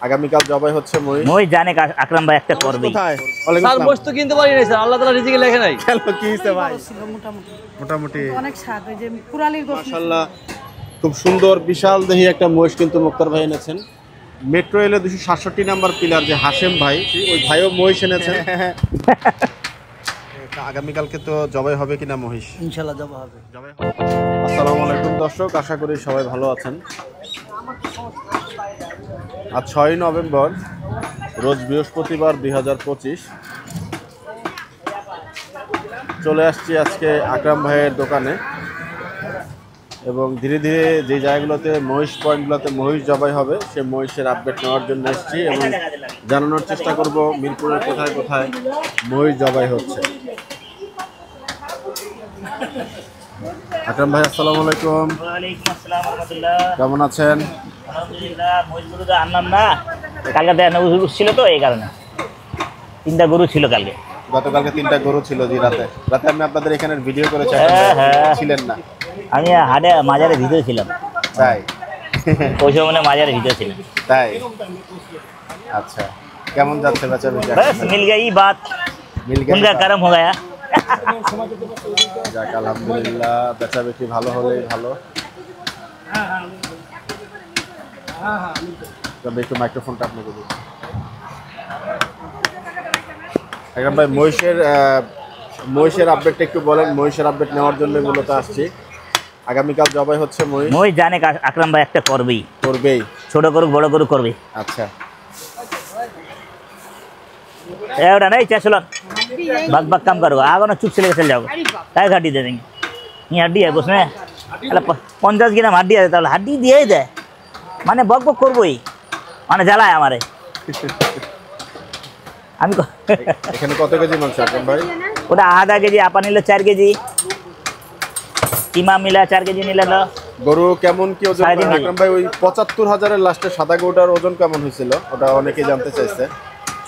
আগামীকাল জবাই হচ্ছে মহিষ। মহিষ জানে আকরাম ভাই একটা করবে। কোথায়? স্যার বস্তু কিনতে পারি নাই স্যার, আল্লাহ তাআলা রিজিকে লেখে নাই। কেন কি হইছে ভাই? মোটামুটি অনেক স্বাদ, ওই যে কুরালির গোশত। মাশাআল্লাহ, খুব সুন্দর বিশাল দেহি একটা মহিষ কিন্তু মুক্তার ভাই এনেছেন। মেট্রো এলে 267 নাম্বার পিলার যে হাশেম ভাই, ওই ভাইও মহিষ এনেছেন। আগামীকালকে তো জবাই হবে কিনা মহিষ? ইনশাআল্লাহ জবাই হবে। আসসালামু আলাইকুম দর্শক, আশা করি সবাই ভালো আছেন। আজ 6 নভেম্বর, রোজ বৃহস্পতিবার 2025। চলে আসছি আজকে আকরাম ভাইয়ের দোকানে এবং ধীরে ধীরে যে জায়গাগুলোতে মহিষ পয়েন্টগুলোতে মহিষ জবাই হবে সে মহিষের আপডেট নেওয়ার জন্য এসেছি এবং জানানোর চেষ্টা করব মিরপুরের কোথায় কোথায় মহিষ জবাই হচ্ছে। আকরাম ভাই আসসালামু আলাইকুম। ওয়ালাইকুম আসসালাম ওয়া রাহমাতুল্লাহ। কেমন আছেন? আলহামদুলিল্লাহ। মহিষগুলো তো আনলাম না, কালকে দেখানো ছিল তো এই কারণে। 3টা গরু ছিল কালকে। গতকালকে 3টা গরু ছিল জি রাতে আমি আপনাদের এখানে ভিডিও করেছি, ছিলেন না? আমি হাটে মাজারের ভিতরে ছিলাম। তাই? ওই সময় মানে মাজারের ভিতরে ছিলাম। তাই? আচ্ছা, কেমন যাচ্ছে বেচা বিক্রি? बस मिल गई बात, उनका कर्म हो गया। যাক আলহামদুলিল্লাহ, বেচা বিক্রি ভালো হলেই ভালো। তবে একটু মাইক্রোফোনটা আপনাকে দিই। আকরাম ভাই, মহিষের আপডেটটা একটু বলেন। মহিষের আপডেট নেওয়ার জন্য মূলত আসছি। আগামীকাল জবাই হচ্ছে মহিষ। মহিষ জানে আকরাম ভাই একটা করবেই। ছোট করুক বড় করুক করবে। আচ্ছা, एवढा नहीं क्या चलो भाग भाग काम करो, आगो ना चुप से लेकर चल जाओ। काय हड्डी दे देंगे, ये हड्डी है उसमें 50 ग्राम हड्डी है, তাহলে हड्डी দিয়ে দেয় মানে বক বক করবই, মানে জ্বালায় আমারে। আমি এখানে কত কেজি মাংস আকরাম ভাই? ওটা আধা কেজি, আপা নিলে 4 কেজি, কিমা মিলা 4 কেজি নিলে। গরু কেমন কি ওজন আকরাম ভাই? ওই 75,000-এর লাস্টে সাদা গরুটার ওজন কেমন হয়েছিল ওটা অনেকেই জানতে চাইছে।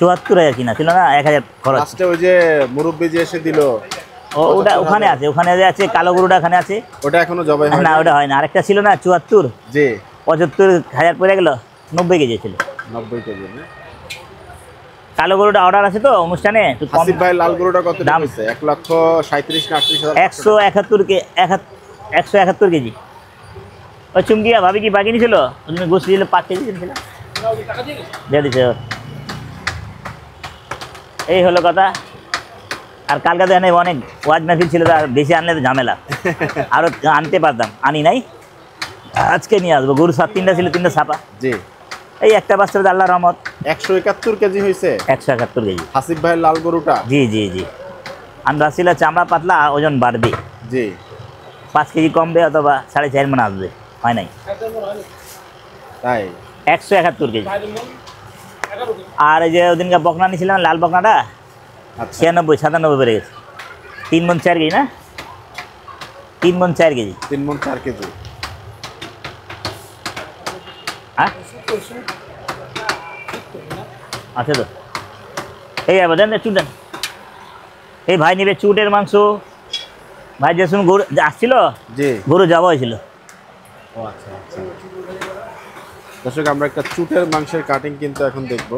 74,000 কিনা ছিল না, 1000 খরচ। লাস্টে ওই যে মুরব্বি যে এসে দিল ওটা ওখানে আছে, ওখানে যে আছে কালো গরুটা ওখানে আছে, ওটা এখনো জবাই হয় না? ওটা হয় না। আরেকটা ছিল না 74, জি 75,000 পড়ে গেল, 90 কেজি ছিল। 90 কেজি না? কালো গরুটা অর্ডার আছে তো অনুষ্ঠানে। হাসিব ভাই লাল গরুটা কত দাম হইছে? 1,37,000 না 38,000? 171 কেজি। ওই চুমকিয়া ভাবি কি বাকি নিছিল, তুমি গোষ্ঠী দিলে 5 কেজি ছিল, দিয়ে দিছে। এই হলো কথা। আর কালকে তো এনে অনেক ওয়াজ মাহফিল ছিল, আর বেশি আনলে তো ঝামেলা, আরও আনতে পারতাম, আনি নাই। আজকে নিয়ে আসবো। গরু 3টা ছিল, 3টা ছাপা। জি, এই একটা বাচ্চা আল্লাহর রহমত। 171 কেজি হয়েছে। 171 কেজি হাসিব ভাই লাল গরুটা। জি জি জি। আন্দাজ ছিল চামড়া পাতলা, ওজন বাড়বে। জি, 5 কেজি কমবে অথবা 4.5 মণ আসবে, হয় নাই। তাই 171 কেজি। আর এই যে ওদিনকে বকনা নিয়েছিলাম লাল বকনাটা, 96-97 বেড়ে গেছে। 3 মণ 4 কেজি না? 3 মণ 4 কেজি। 3 মণ 4 কেজি। হ্যাঁ আছে তো। এই আবার দেন চুট দেন। এই ভাই নেবে চুটের মাংস। ভাই যে শুনুন গরু আসছিল, জি গরু যাওয়া হয়েছিল। ও আচ্ছা আচ্ছা। দর্শক, আমরা একটা চুটের মাংসের কাটিং কিন্তু এখন দেখব।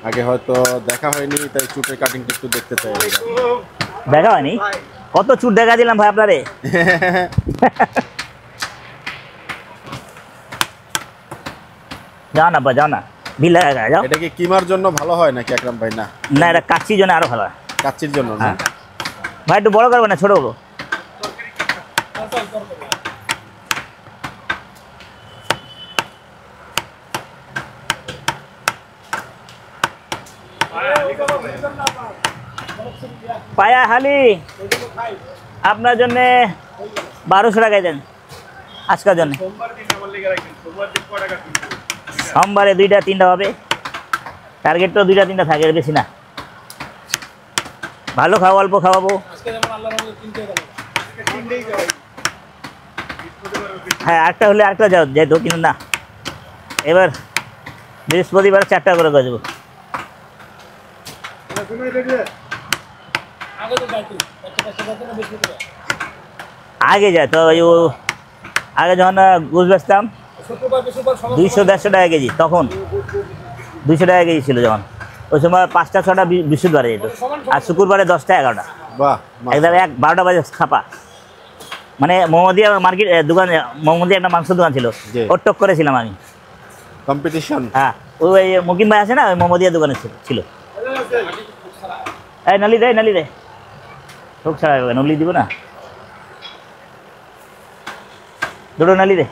আগে হয়তো দেখা হয়নি, তাই চুটের কাটিংটা একটু দেখতে চাই। দেখা হয়নি? কত চুট দেখা দিলাম ভাই আপনারে। যাও না বা যাও না, বিল লাগা যাও। এটা কি কিমার জন্য ভালো হয় নাকি আকরাম ভাই? না না, এটা কাচ্চির জন্য আরো ভালো হয়। কাচ্চির জন্য না? ভাই একটু বড় করবে না ছোট করবো? পায়া হালি আপনার জন্য 1200 টাকায় দেন আজকের জন্য। সোমবারে 2টা 3টা হবে, টার্গেট তো 2টা 3টা থাকে, বেশি না। ভালো খাওয়া, অল্প খাওয়াবো। হ্যাঁ, একটা হলে আরেকটা যাও যেত, কিন্তু না, এবার বৃহস্পতিবার 4টা করে দেবো। আগে যায় তো, আগে যখন গোস বেচতাম 200-150 টাকা কেজি তখন, 200 টাকা কেজি ছিল যখন। ওই সময় 5টা-6টা বৃহস্পতিবারে যেত, আর শুক্রবারে 10টা-11টা, বাহ, একদম 12টা বাজে ছাপা। মানে মোহাম্মদিয়া মার্কেট দোকান, মোহাম্মদিয়া একটা মাংস দোকান ছিল, জি। ওর টক করেছিলাম আমি। কম্পিটিশন। হ্যাঁ, ওই মুকিম ভাই আছে না, ওই মোহাম্মদিয়া দোকানে ছিল। এই নালি দে ঠোক ছাড়া নলি দিব না, দুটো নালি দে,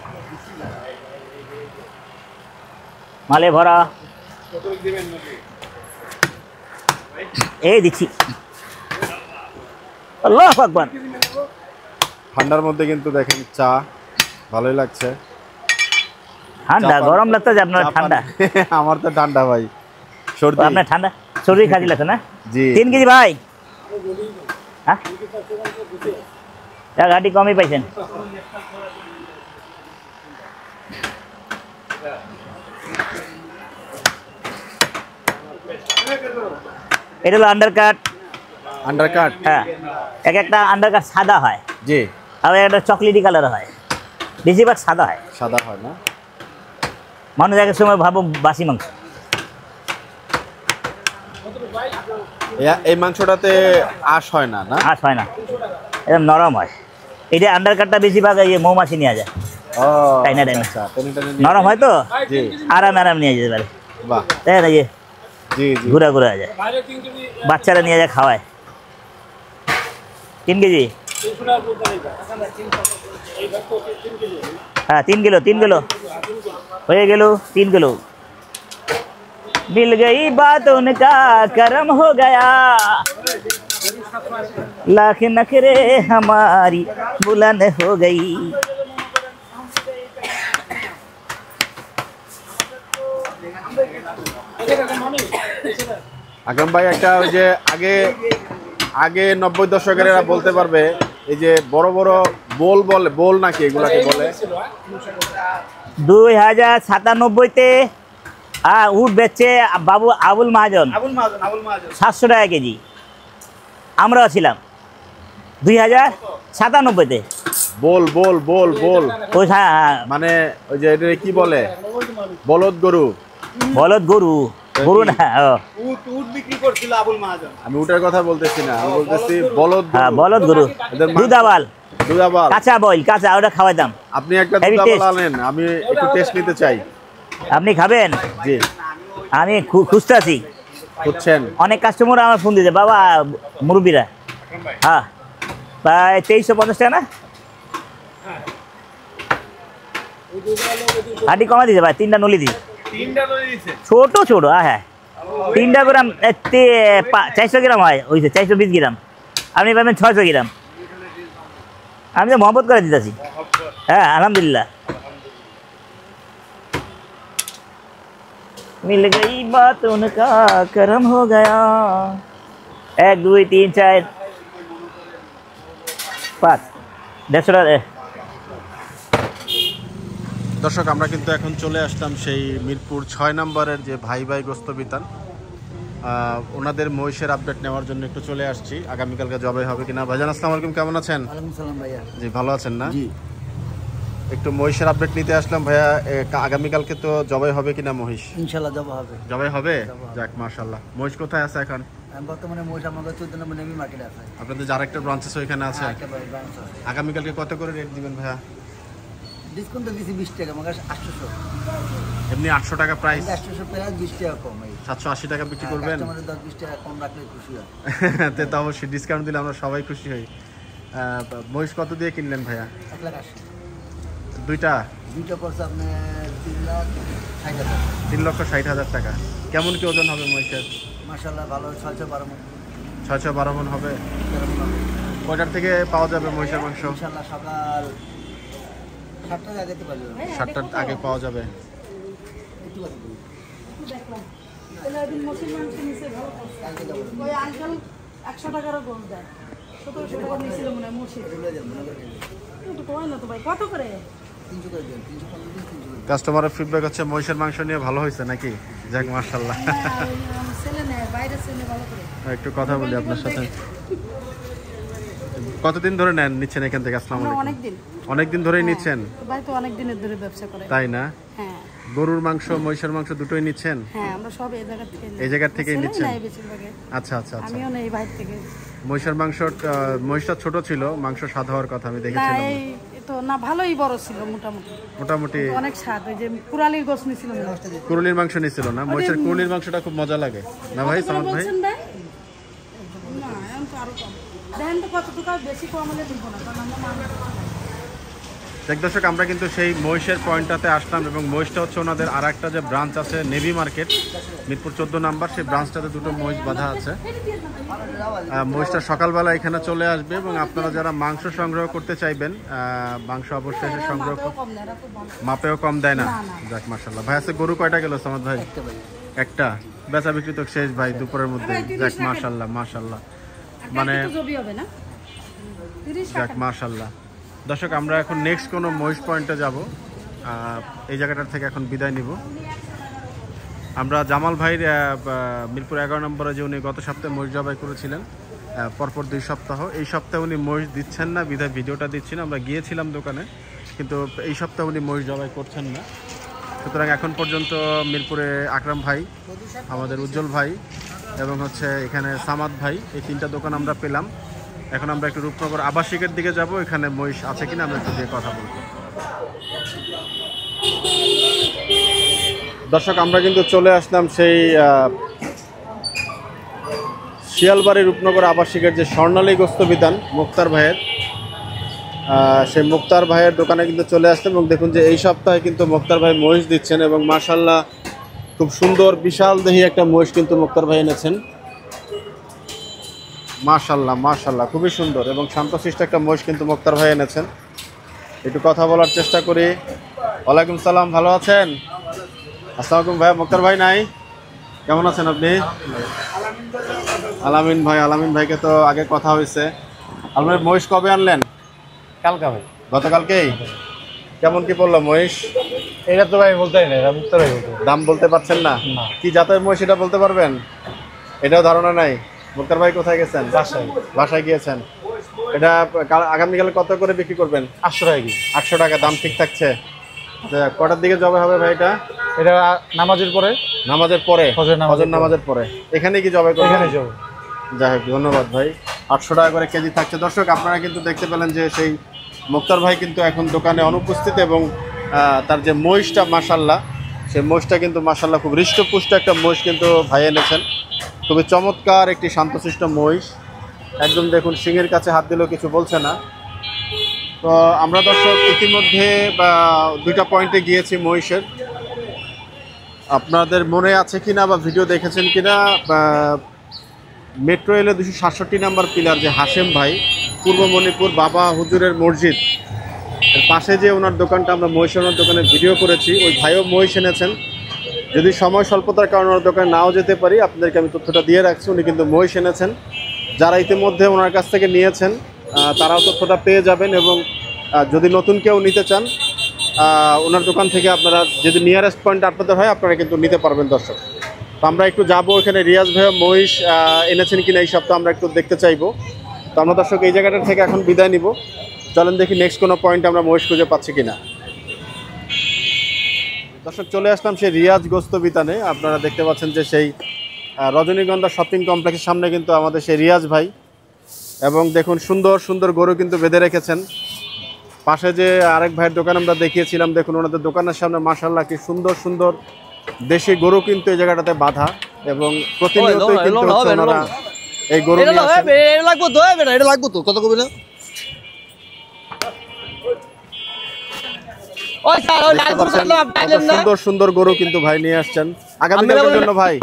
মালে ভরা। এই দিচ্ছি, আল্লাহু আকবার। ঠান্ডার মধ্যে কিন্তু দেখেন চা ভালোই লাগছে। ঠান্ডা, চা গরম লাগতেছে আপনার? চা ঠান্ডা? পান- আমার তো ঠান্ডা ভাই, সর্দি। আপনার ঠান্ডা, শরীর খাঁচি লাগছে না? জি। 3 কেজি ভাই। হ্যাঁ, গাড়ি কমই পাইছেন। এটা হলো আন্ডারকাট। আন্ডারকাট। হ্যাঁ, একটা আন্ডারকাট সাদা হয়, জি। আর একটা চকলেটি কালার হয়, বেশিরভাগ সাদা হয়। সাদা হয় না? মানুষ একের সময় ভাবো বাসি মাংস। এই মাংসটাতে আঁশ হয় না, না? আঁশ হয় না, একদম নরম হয়। এটা আন্ডারকাটটা বেশিরভাগ এই মৌমাছি নিয়ে যায়, ও তাই না? আচ্ছা, টেনে টেনে নিয়ে- নরম হয় তো, জি। আরাম নিয়ে যেতে পারে, বাহ, তাই না? যে জি জি। ঘুরা যায়, বাচ্চারা নিয়ে যায় খাওয়ায়। 3 কেজি? हाँ 3 किलो हो गया, 3 किलो मिल गई बात उनका करम हो गया, लाख नखरे हमारी बुलंद हो गई। আকরাম ভাই, একটা ওই যে আগে 90 দশকের এরা বলতে পারবে, এই যে বড় বড় বোল নাকি এগুলাকে বলে? 2097-তে উট বেচছে বাবু আবুল মাহাজন 700 টাকা কেজি। আমরাও ছিলাম 2097-তে। বোল ওই মানে ওই যে এটা কি বলে, বলদ গরু। বলদ গরু না, উট বিক্রি করছিল আবুল মাহাজন। আমি উটের কথা বলতেছি না, আমি বলতেছি বলদ হ্যাঁ গরু। বলদ গরু, এদের মাংস- দুধাবাল, দুধাবাল। কাঁচা বইল, কাঁচা, ওটা খাওয়াইতাম। আপনি একটা Heavy দুধাবাল taste। আনেন, আমি একটু টেস্ট নিতে চাই। আপনি খাবেন? জি। আমি খুঁজতে আছি, বুঝছেন? অনেক কাস্টমার আমার ফোন দিতে, বাবা মুরব্বীরা। হ্যাঁ, প্রায় 2350 টাকা না? হাঁটি কমা দিছে ভাই, 3টা নলি দিছে, ছোট হ্যাঁ 3টা গ্রাম 400 গ্রাম হয়, ওইছে 420 গ্রাম, আপনি পাবেন 600 গ্রাম। আমি তো মহব্বত করে দিতেছি। হ্যাঁ আলহামদুলিল্লাহ। मिल गई बात उनका करम हो गया। 1 2 3 4 5 150 দর্শক, আমরা কিন্তু এখন চলে আসলাম সেই মিরপুর 6 নম্বরের যে ভাই গোস্ত বিতান, ওনাদের মহিষের আপডেট নেওয়ার জন্য একটু চলে আসছি। আগামীকালকে জবাই হবে কিনা। ভাইজান আসসালামু আলাইকুম, কেমন আছেন? ওয়ালাইকুম সালাম ভাইয়া। জি, ভালো আছেন না? জি। একটু মহিষের আপডেট নিতে আসলাম ভাইয়া। আগামীকালকে তো জবাই হবে কিনা মহিষ? ইনশাআল্লাহ যাওয়া হবে। জবাই হবে? যাক মাশাআল্লাহ। মহিষ কোথায় আছে এখন? আমি বর্তমানে মহিষ আমাদের 14 নম্বর নেমি মার্কেটে আছে। আপনাদের যার একটা ব্রাঞ্চ আছে ওইখানে আছে? একেবারে ব্রাঞ্চ আছে। আগামীকালকে কত করে রেট দিবেন ভাইয়া? ডিসকাউন্ট দিছি 20 টাকা, আমার কাছে 800। এমনি 800 টাকা প্রাইস, 800 প্রাইস 20 টাকা কম। এই 780 টাকা বিক্রি করবেন? কাস্টমারের 10-20 টাকা কম রাখলে খুশি হয়। তো অবশ্যই ডিসকাউন্ট দিলে আমরা সবাই খুশি হই। মহিষ কত দিয়ে কিনলেন ভাইয়া? 1,80,000। দুইটা পড়ছে আপনার 3,60,000। 3,60,000 টাকা। কেমন কি ওজন হবে মহিষের? মাশাআল্লাহ ভালো, 612 মণ। 612 মণ হবে। 13 মণ হবে। কয়টার থেকে পাওয়া যাবে মহিষের মাংস? ইনশাআল্লাহ সকাল 7টার আগে তো পাওয়া যাবে। 7টার আগে পাওয়া যাবে। কালকে যাবো। 100 টাকারও গোল দেয়, 1700 টাকা নিয়েছিল মনে হয় মুর্শিদ। চলে যাবো, মনে করে দিন। একটু কয় না তো ভাই, কত করে? 300 করে দিন, 315 দিন, 300 করে দিন। কাস্টমারের ফিডব্যাক হচ্ছে মহিষের মাংস নিয়ে ভালো হয়েছে নাকি? যাক মাশাআল্লাহ। ছেলে নেয়, বাইরে ছেলে ভালো করে। একটু কথা বলি আপনার সাথে। কতদিন ধরে নিচ্ছেন এখান থেকে? আসসালামু আমরা আলাইকুম। অনেকদিন অনেকদিন ধরেই নিচ্ছেন? ভাই তো অনেক দিনের ধরে ব্যবসা করে। তাই না? হ্যাঁ গরুর মাংস মহিষের মাংস দুটোই নিচ্ছেন? হ্যাঁ, আমরা সব এই জায়গা থেকে এই জায়গা থেকেই ছেলেই নিচ্ছেন? নেয় বেশিরভাগে। আচ্ছা আচ্ছা আচ্ছা। আমিও নেই বাইরে থেকে। মহিষের মাংস, মহিষটা ছোট ছিল, মাংস স্বাদ হওয়ার কথা আমি না দেখেছিলাম। এই তো না, ভালোই বড় ছিল মোটামুটি, মোটামুটি অনেক স্বাদ। ওই যে কুরালির গোস নিছিল না, কুরুলির মাংস নিছিল না? মহিষের কুরুলির মাংসটা খুব মজা লাগে না ভাই? সামাদ ভাই বলছেন ভাই? না এখন তো আরো কম দেখেন তো কতটুকু, বেশি কম হলে দিব না, কারণ আমরা মানুষ। দেখ দর্শক, আমরা কিন্তু সেই মহিষের পয়েন্টটাতে আসলাম এবং মহিষটা হচ্ছে ওনাদের আর একটা যে ব্রাঞ্চ আছে নেভি মার্কেট, মিরপুর 14 নাম্বার, সেই ব্রাঞ্চটাতে দুটো মহিষ বাঁধা আছে। মহিষটা সকালবেলা এখানে চলে আসবে এবং আপনারা যারা মাংস সংগ্রহ করতে চাইবেন, মাংস অবশ্যই এসে সংগ্রহ কম না, এরা খুব ভালো। মাপেও কম দেয় না? না, না। যাক মাশাআল্লাহ। ভাই আছে গরু কয়টা গেল সামাদ ভাই? একটা। বেচা বিক্রি তো শেষ ভাই দুপুরের মধ্যে। যাক মাশাআল্লাহ মাশাআল্লাহ, মানে একটু জবি হবে না 30 যাক টাকা। মাশাআল্লাহ। দর্শক, আমরা এখন নেক্সট কোনো মহিষ পয়েন্টে যাব, এই জায়গাটার থেকে এখন বিদায় নিব। আমরা জামাল ভাইয়ের মিরপুর 11 নম্বরে যে উনি গত সপ্তাহে মহিষ জবাই করেছিলেন, পরপর 2 সপ্তাহ, এই সপ্তাহে উনি মহিষ দিচ্ছেন না বিধায় ভিডিওটা দিচ্ছি না। আমরা গিয়েছিলাম দোকানে, কিন্তু এই সপ্তাহে উনি মহিষ জবাই করছেন না। সুতরাং এখন পর্যন্ত মিরপুরে আকরাম ভাই, আমাদের উজ্জ্বল ভাই এবং হচ্ছে এখানে সামাদ ভাই, এই 3টা দোকান আমরা পেলাম। এখন আমরা একটু রূপনগর আবাসিকের দিকে যাব, এখানে মহিষ আছে কিনা আমরা একটু দিয়ে কথা বলবো। দর্শক, আমরা কিন্তু চলে আসলাম সেই শিয়ালবাড়ি রূপনগর আবাসিকের যে স্বর্ণালী গোস্ত বিতান মুক্তার ভাইয়ের, সেই মুক্তার ভাইয়ের দোকানে কিন্তু চলে আসলাম এবং দেখুন যে এই সপ্তাহে কিন্তু মুক্তার ভাই মহিষ দিচ্ছেন এবং মাশাআল্লাহ খুব সুন্দর বিশাল দেহি একটা মহিষ কিন্তু মুক্তার ভাই এনেছেন। মাশাআল্লাহ মাশাআল্লাহ, খুবই সুন্দর এবং শান্তশিষ্ট একটা মহিষ কিন্তু মুক্তার ভাই এনেছেন। একটু কথা বলার চেষ্টা করি। ওয়ালাইকুম সালাম, ভালো আছেন? আসসালামু আলাইকুম ভাই। মুক্তার ভাই নাই? কেমন আছেন আপনি? আলামিন ভাই, আলামিন ভাইকে তো আগে কথা হয়েছে। আপনার মহিষ কবে আনলেন? কালকা ভাই। গতকালকেই? কেমন কি পড়লো মহিষ? এটা তো ভাই বলতে না, এটা মুক্তার ভাই বলতে। দাম বলতে পারছেন না? কি জাতের মহিষ এটা বলতে পারবেন? এটাও ধারণা নাই। মুক্তার ভাই কোথায় গেছেন? বাসায়। বাসায় গিয়েছেন। এটা আগামীকাল কত করে বিক্রি করবেন? 800 টাকা কেজি। 800 টাকা। দাম ঠিক থাকছে? কটার দিকে জবাই হবে ভাই এটা? এটা নামাজের পরে, নামাজের পরে, ফজর নামাজের পরে এখানে কি জবাই করবেন? এখানে যাব। যাই হোক, ধন্যবাদ ভাই। 800 টাকা করে কেজি থাকছে। দর্শক, আপনারা কিন্তু দেখতে পেলেন যে সেই মুক্তার ভাই কিন্তু এখন দোকানে অনুপস্থিত এবং তার যে মহিষটা মাশাআল্লাহ, সেই মহিষটা কিন্তু মাশাআল্লাহ খুব হৃষ্টপুষ্ট একটা মহিষ কিন্তু ভাই এনেছেন। খুবই চমৎকার একটি শান্তশিষ্ট মহিষ, একদম দেখুন সিংহের কাছে হাত দিলেও কিছু বলছে না। তো আমরা দর্শক ইতিমধ্যে 2টা পয়েন্টে গিয়েছি মহিষের। আপনাদের মনে আছে কিনা বা ভিডিও দেখেছেন কিনা, মেট্রো রেলের 267 নম্বর পিলার যে হাশেম ভাই, পূর্ব মণিপুর বাবা হুজুরের মসজিদ এর পাশে যে ওনার দোকানটা, আমরা মহিষ ওনার দোকানে ভিডিও করেছি, ওই ভাইও মহিষ এনেছেন। যদি সময় স্বল্পতার কারণে ওনার দোকানে নাও যেতে পারি, আপনাদেরকে আমি তথ্যটা দিয়ে রাখছি। উনি কিন্তু মহিষ এনেছেন। যারা ইতিমধ্যে ওনার কাছ থেকে নিয়েছেন তারাও তথ্যটা পেয়ে যাবেন এবং যদি নতুন কেউ নিতে চান ওনার দোকান থেকে আপনারা যদি নিয়ারেস্ট পয়েন্ট আপনাদের হয় আপনারা কিন্তু নিতে পারবেন। দর্শক, তো আমরা একটু যাবো এখানে রিয়াজ ভাইও মহিষ এনেছেন কিনা এই সপ্তাহে আমরা একটু দেখতে চাইবো। তো আমরা দর্শক এই জায়গাটা থেকে এখন বিদায় নিব। চলেন দেখি নেক্সট কোনো পয়েন্টে আমরা মহিষ খুঁজে পাচ্ছি কিনা। দর্শক, চলে আসলাম সেই রিয়াজ গোস্ত বিতানে। আপনারা দেখতে পাচ্ছেন যে সেই রজনীগন্ধা শপিং কমপ্লেক্সের সামনে কিন্তু আমাদের সেই রিয়াজ ভাই, এবং দেখুন সুন্দর সুন্দর গরু কিন্তু বেঁধে রেখেছেন। পাশে যে আরেক ভাইয়ের দোকান আমরা দেখিয়েছিলাম, দেখুন ওনাদের দোকানের সামনে মাশাআল্লাহ কি সুন্দর সুন্দর দেশি গরু কিন্তু এই জায়গাটাতে বাঁধা এবং প্রতিনিয়তই কিন্তু ওনারা এই গরু নিয়ে আসেন। এটা লাগবো তো, এটা লাগবো তো, কত করবে না? ওই স্যার, ওই লাল গরু কাটলাম, কত পাইলেন না? সুন্দর সুন্দর গরু কিন্তু ভাই নিয়ে আসছেন আগামীকালের জন্য ভাই।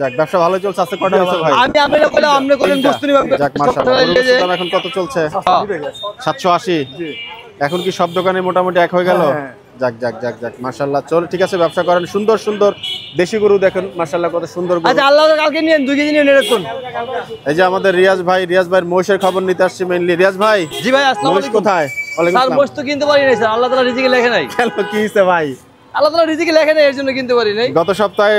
যাক, ব্যবসা ভালো চলছে। আজকে কটা হয়েছে ভাই? আমি আপনারা কইলাম, আপনি কইলেন বস্তু নিবা। যাক মাশাআল্লাহ। গরুর দাম এখন কত চলছে? 780। এখন কি সব দোকানে মোটামুটি এক হয়ে গেল? যাক যাক যাক যাক মাশাআল্লাহ। চল, ঠিক আছে, ব্যবসা করেন। সুন্দর সুন্দর দেশি গরু দেখেন মাশাআল্লাহ, কত সুন্দর গরু। আচ্ছা, আল্লাহ কালকে নিয়েন 2 কেজি নিয়ে এরকম। এই যে আমাদের রিয়াজ ভাই, রিয়াজ ভাইয়ের মহিষের খবর নিতে আসছি মেইনলি। রিয়াজ ভাই, জি ভাই, আসসালামু মহিষ আলাইকুম। কোথায়? ওয়ালাইকুম স্যার, আসসালাম। বস্তু কিনতে পারি নাই স্যার, আল্লাহ তাআলা রিজিকে লেখে নাই। কেন, কি হইছে ভাই? আল্লাহ তাআলা রিজিকে লেখে নাই, এর জন্য কিনতে পারি নাই। গত সপ্তাহে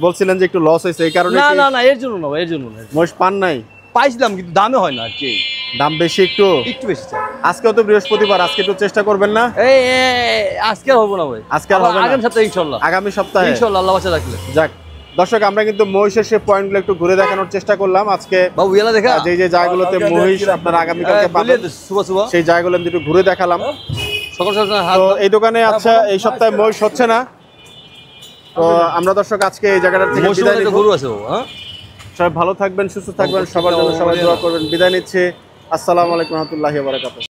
বলছিলেন যে একটু লস হয়েছে, এই কারণে না কি না না, এর জন্য না, এর জন্য না। মহিষ পান নাই? পাইছিলাম কিন্তু দামে হয় না আর কি। দাম বেশি একটু? একটু বেশি চাই। আজকেও তো বৃহস্পতিবার, আজকে একটু চেষ্টা করবেন না? এই আজকে আর হবে না ভাই, আজকে আর হবে না? আগামী সপ্তাহে ইনশাআল্লাহ। আগামী সপ্তাহে ইনশাআল্লাহ আল্লাহ বাঁচা রাখলে। যাক দর্শক, আমরা কিন্তু মহিষের সেই পয়েন্টগুলো একটু ঘুরে দেখানোর চেষ্টা করলাম আজকে। বাবু এলা দেখা যে যে জায়গাগুলোতে মহিষ আপনারা আগামীকালকে পাবেন সুবা সেই জায়গাগুলো আমি একটু ঘুরে দেখালাম। সকাল সকাল হাত তো এই দোকানে আচ্ছা এই সপ্তাহে মহিষ হচ্ছে না, তো আমরা দর্শক আজকে এই জায়গাটা থেকে মৌসুমে বিদায় একটা নিব। গরু আছে বাবু, হ্যাঁ সবাই ভালো থাকবেন, সুস্থ থাকবেন, সবার জন্য সবাই দোয়া করবেন। বিদায় নিচ্ছে। আসসালামু আলাইকুম রহমতুল্লাহি ওয়া বারাকাতুহু।